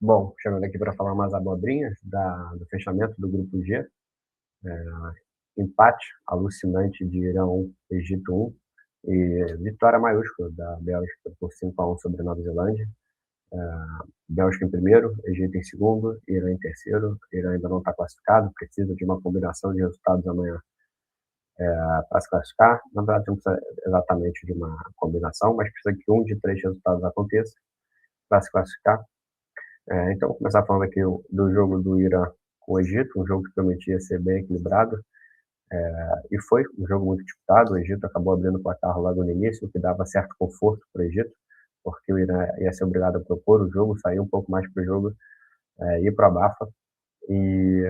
Bom, chegando aqui para falar umas abobrinhas do fechamento do grupo G. Empate alucinante de Irã 1, Egito 1 e vitória maiúscula da Bélgica por 5-1 sobre a Nova Zelândia. Bélgica em primeiro, Egito em segundo, Irã em terceiro. Irã ainda não está classificado, precisa de uma combinação de resultados amanhã para se classificar. Na verdade, não precisa exatamente de uma combinação, mas precisa que um de três resultados aconteça para se classificar. Então, vou começar falando aqui do jogo do Irã com o Egito, um jogo que prometia ser bem equilibrado, e foi um jogo muito disputado. O Egito acabou abrindo o placar logo no início, o que dava certo conforto para o Egito, porque o Irã ia ser obrigado a propor o jogo, sair um pouco mais para o jogo, ir para a Bafa, e,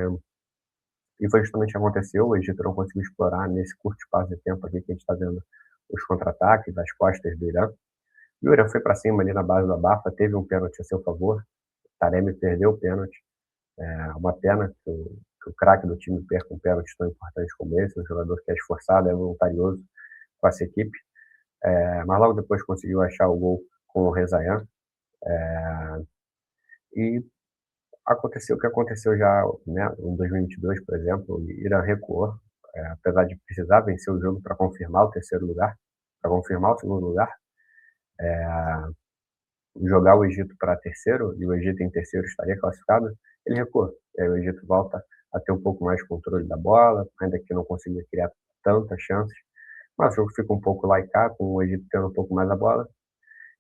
e foi justamente o que aconteceu. O Egito não conseguiu explorar nesse curto espaço de tempo aqui que a gente está vendo os contra-ataques das costas do Irã. E o Irã foi para cima ali na base da Bafa, teve um pênalti a seu favor. Taremi perdeu o pênalti. Uma pena que o craque do time perca um pênalti tão importante como esse, um jogador que é esforçado, é voluntarioso com essa equipe. Mas logo depois conseguiu achar o gol com o Rezayan. E aconteceu o que aconteceu já, né, em 2022, por exemplo. O Irã recuou, apesar de precisar vencer o jogo para confirmar o terceiro lugar, para confirmar o segundo lugar, jogar o Egito para terceiro, e o Egito em terceiro estaria classificado. Ele recuou. E aí o Egito volta a ter um pouco mais de controle da bola, ainda que não conseguia criar tantas chances, mas o jogo fica um pouco lá e cá, com o Egito tendo um pouco mais a bola.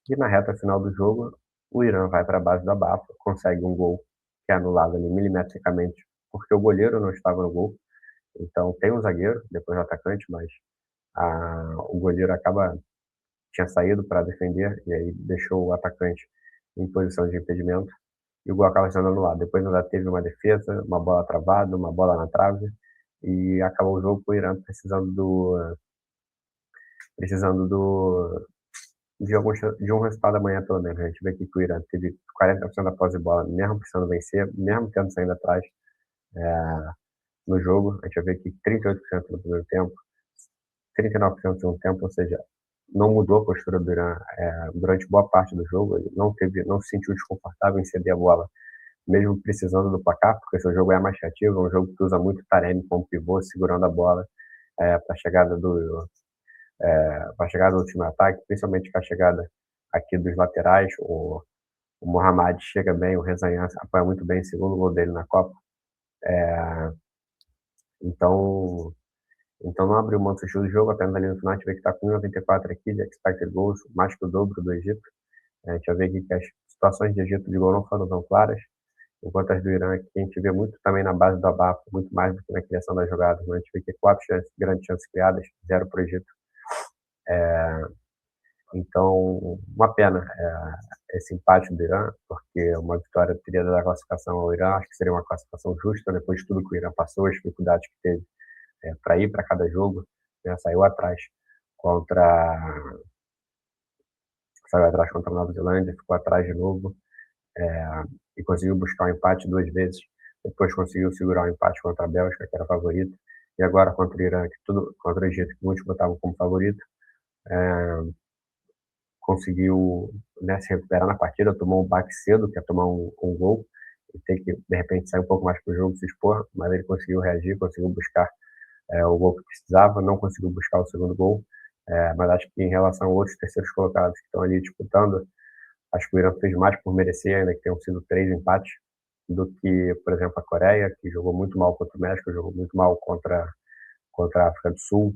E na reta final do jogo, o Irã vai para a base da Bafa, consegue um gol que é anulado ali milimetricamente, porque o goleiro não estava no gol. Então tem um zagueiro, depois o atacante, mas o goleiro tinha saído para defender, e aí deixou o atacante em posição de impedimento, e o gol acaba sendo anulado. Depois ainda teve uma defesa, uma bola travada, uma bola na trave, e acabou o jogo com o Irã precisando de um resultado amanhã, pelo menos. A gente vê aqui que o Irã teve 40% da posse de bola, mesmo precisando vencer, mesmo tendo saindo atrás no jogo. A gente vai ver aqui 38% no primeiro tempo, 39% no segundo tempo, ou seja, não mudou a postura do Irã durante boa parte do jogo. Ele não se sentiu desconfortável em ceder a bola, mesmo precisando do placar, porque seu jogo é mais reativo, é um jogo que usa muito o Taremi como pivô, segurando a bola para a chegada do time ataque, principalmente com a chegada aqui dos laterais. O Mohamed chega bem, o Rezaian apoia muito bem, segundo gol dele na Copa. Então não abriu mão do estilo de jogo, apenas ali no final a gente vê que está com 1,94 aqui de expected goals, mais que o dobro do Egito. A gente vai ver aqui que as situações de Egito de gol não foram tão claras, enquanto as do Irã aqui a gente vê muito também na base do abafo, muito mais do que na criação das jogadas. A gente vê que 4 grandes chances criadas, 0 para o Egito. Então, uma pena esse empate do Irã, porque uma vitória teria dado a classificação ao Irã. Acho que seria uma classificação justa depois de tudo que o Irã passou, as dificuldades que teve para ir para cada jogo, né? Contra Saiu atrás contra a Nova Zelândia, ficou atrás de novo, e conseguiu buscar o empate 2 vezes. Depois conseguiu segurar o empate contra a Bélgica, que era favorito, e agora contra o Irã, contra o Egito, que muitos botavam como favorito. Conseguiu, né, se recuperar na partida, tomou um baque cedo, que é tomar um gol, e ter que, de repente, sair um pouco mais para o jogo, se expor, mas ele conseguiu reagir, conseguiu buscar o gol que precisava, não conseguiu buscar o segundo gol, mas acho que em relação a outros terceiros colocados que estão ali disputando, acho que o Irã fez mais por merecer, ainda que tenham sido 3 empates, do que, por exemplo, a Coreia, que jogou muito mal contra o México, jogou muito mal contra a África do Sul.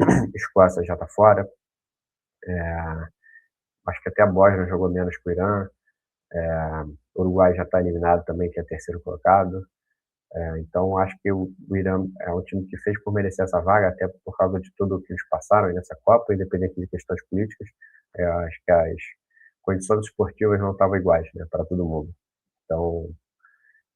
A Escócia já está fora. Acho que até a Bósnia jogou menos que o Irã. O Uruguai já está eliminado também, que é terceiro colocado. Então, acho que o Irã é um time que fez por merecer essa vaga, até por causa de tudo o que eles passaram nessa Copa, independente de questões políticas. Acho que as condições esportivas não estavam iguais, né, para todo mundo. Então,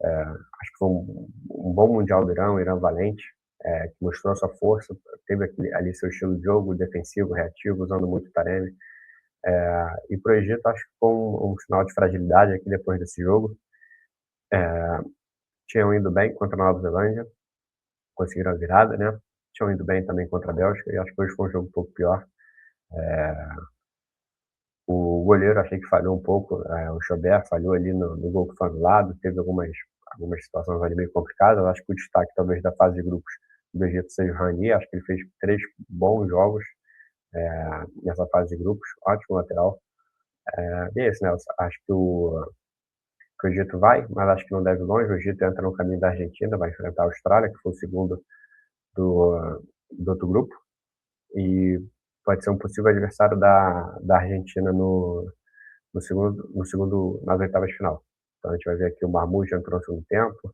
acho que foi um bom Mundial do Irã, um Irã valente, que mostrou sua força, teve ali seu estilo de jogo, defensivo, reativo, usando muito o Taremi. E para o Egito, acho que foi um sinal de fragilidade aqui depois desse jogo. Tinham ido bem contra a Nova Zelândia, conseguiram a virada, né? Tinham ido bem também contra a Bélgica, e acho que hoje foi um jogo um pouco pior. O goleiro achei que falhou um pouco, o Chaubert falhou ali no gol que foi anulado, teve algumas situações ali meio complicadas. Eu acho que o destaque talvez da fase de grupos do Egito seja o Rani, acho que ele fez 3 bons jogos nessa fase de grupos, ótimo lateral. E é isso, né? Eu acho que o Egito vai, mas acho que não deve ir longe. O Egito entra no caminho da Argentina, vai enfrentar a Austrália, que foi o segundo do outro grupo, e pode ser um possível adversário da Argentina nas oitavas de final. Então a gente vai ver aqui o Marmoush entrou no segundo tempo,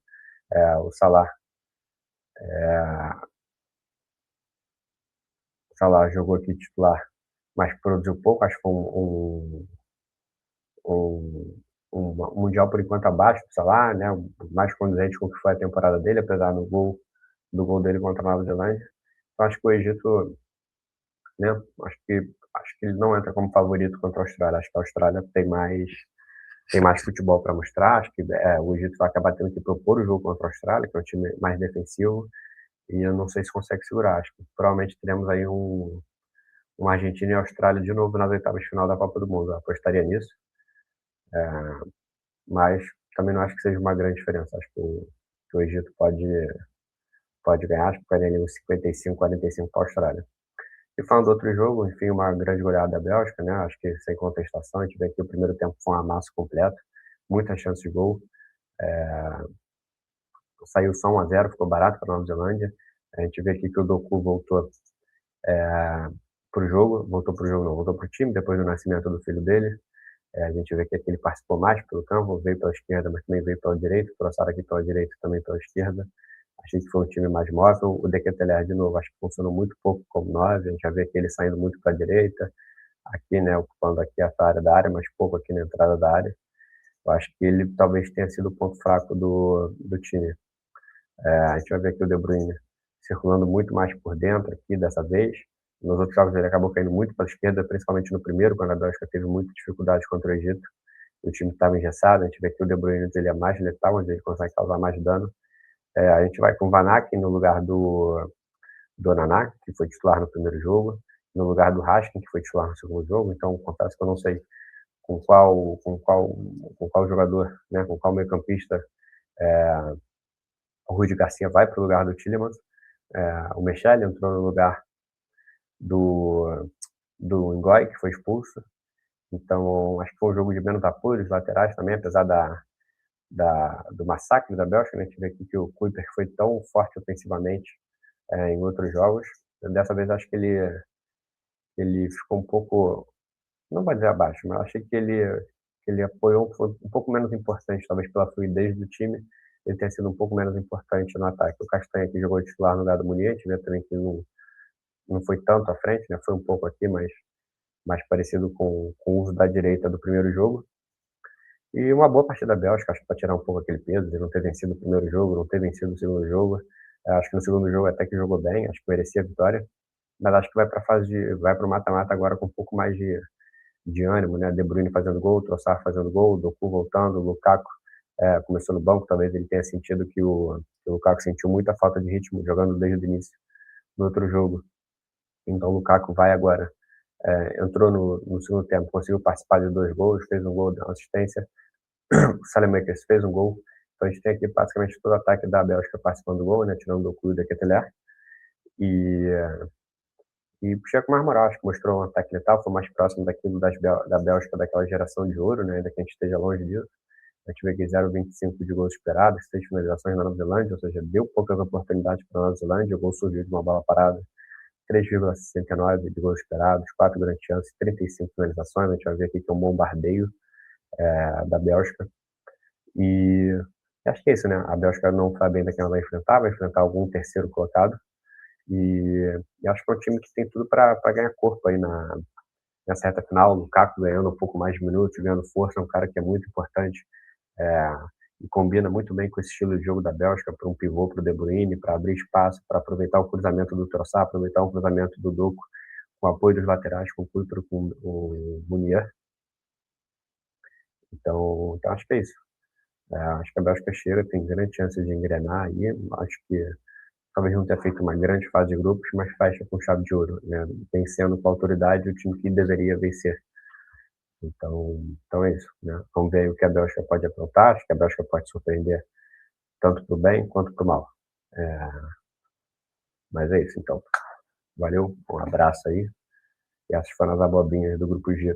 o Salah, jogou aqui titular, mas produziu pouco, acho que foi um, um Mundial por enquanto abaixo do Salah, né? Mais condizente com o que foi a temporada dele, apesar do gol dele contra a Nova Zelândia. Então acho que o Egito, né? Acho que ele não entra como favorito contra a Austrália. Acho que a Austrália tem mais futebol para mostrar. Acho que o Egito vai acabar tendo que propor o jogo contra a Austrália, que é um time mais defensivo, e eu não sei se consegue segurar. Acho que provavelmente teremos aí uma Argentina e Austrália de novo nas oitavas de final da Copa do Mundo. Eu apostaria nisso, mas também não acho que seja uma grande diferença. Acho que o Egito pode ganhar, acho que ficaria ali uns 55, 45 para a Austrália. E falando do outro jogo, enfim, uma grande goleada da Bélgica, né? Acho que sem contestação, a gente vê que o primeiro tempo foi um amasso completo, muitas chances de gol. Saiu só 1-0, ficou barato para a Nova Zelândia. A gente vê aqui que o Doku voltou para o jogo, voltou para o time depois do nascimento do filho dele. A gente vê que aqui ele participou mais pelo campo, veio pela esquerda, mas também veio pela direita, trouxeram aqui pela direita e também pela esquerda. Achei que foi um time mais móvel. O De Ketelaere, de novo, acho que funcionou muito pouco como 9. A gente já vê que ele saindo muito para a direita, aqui, né, ocupando aqui essa área da área, mas pouco aqui na entrada da área. Eu acho que ele talvez tenha sido o ponto fraco do time. A gente vai ver aqui o De Bruyne circulando muito mais por dentro aqui dessa vez. Nos outros jogos ele acabou caindo muito para a esquerda, principalmente no primeiro, quando a Bélgica teve muita dificuldade contra o Egito. O time estava engessado. A gente vê que o De Bruyne ele é mais letal, onde ele consegue causar mais dano. A gente vai com o Van Aken no lugar do Onaná, que foi titular no primeiro jogo, no lugar do Haskins, que foi titular no segundo jogo. Então, confesso que eu não sei com qual jogador, né, com qual meio-campista o Rudi Garcia vai para o lugar do Tielemans. O Mechele entrou no lugar do Ngoy, que foi expulso. Então, acho que foi um jogo de menos apoio, os laterais também, apesar do massacre da Bélgica, né? A gente vê aqui que o Kuiper foi tão forte ofensivamente em outros jogos. Dessa vez, acho que ele ficou um pouco, não vou dizer abaixo, mas achei que ele apoiou, foi um pouco menos importante, talvez pela fluidez do time, ele tenha sido um pouco menos importante no ataque. O Castanha aqui jogou titular no lugar do Munier, a gente vê também que não foi tanto à frente, né? Foi um pouco aqui, mas mais parecido com o uso da direita do primeiro jogo. E uma boa partida da Bélgica, acho que para tirar um pouco aquele peso de não ter vencido o primeiro jogo, não ter vencido o segundo jogo. Acho que no segundo jogo até que jogou bem, acho que merecia a vitória, mas acho que vai para o mata-mata agora com um pouco mais de ânimo, né? De Bruyne fazendo gol, Trossard fazendo gol, Doku voltando, Lukaku começou no banco, talvez ele tenha sentido que o Lukaku sentiu muita falta de ritmo jogando desde o início no outro jogo. Então o Lukaku vai agora, entrou no segundo tempo, conseguiu participar de 2 gols, fez um gol, deu uma assistência. O Saelemaekers fez um gol. Então a gente tem aqui basicamente todo o ataque da Bélgica participando do gol, né? Tirando o Doku e o De Ketelaere. E puxei com mais moral, acho que mostrou um ataque letal, foi mais próximo daquilo da Bélgica, daquela geração de ouro, né? Ainda que a gente esteja longe disso. A gente vê que 0,25 de gols esperados, 6 finalizações na Nova Zelândia, ou seja, deu poucas oportunidades para a Nova Zelândia, o gol surgiu de uma bola parada, 3,69 de gols esperados, 4 grandes chances, 35 finalizações. A gente vai ver aqui que é um bombardeio da Bélgica. E acho que é isso, né? A Bélgica não sabe ainda quem ela vai enfrentar algum terceiro colocado. E acho que é um time que tem tudo para ganhar corpo aí nessa reta final. O Lukaku ganhando um pouco mais de minutos, ganhando força, é um cara que é muito importante e combina muito bem com esse estilo de jogo da Bélgica, para um pivô, para o De Bruyne, para abrir espaço, para aproveitar o cruzamento do Trossard, aproveitar o cruzamento do Doku, com o apoio dos laterais, com o Kuipers, com o Munier. Então acho que é isso. Acho que a Bélgica chega, tem grande chance de engrenar aí. Acho que talvez não tenha feito uma grande fase de grupos, mas fecha com chave de ouro, né? Vencendo com autoridade o time que deveria vencer. Então é isso, né? Vamos ver aí o que a Bélgica pode aprontar. Acho que a Bélgica pode surpreender tanto para o bem quanto para o mal. Mas é isso, então. Valeu, um abraço aí. E essas foram as abobrinhas do Grupo G.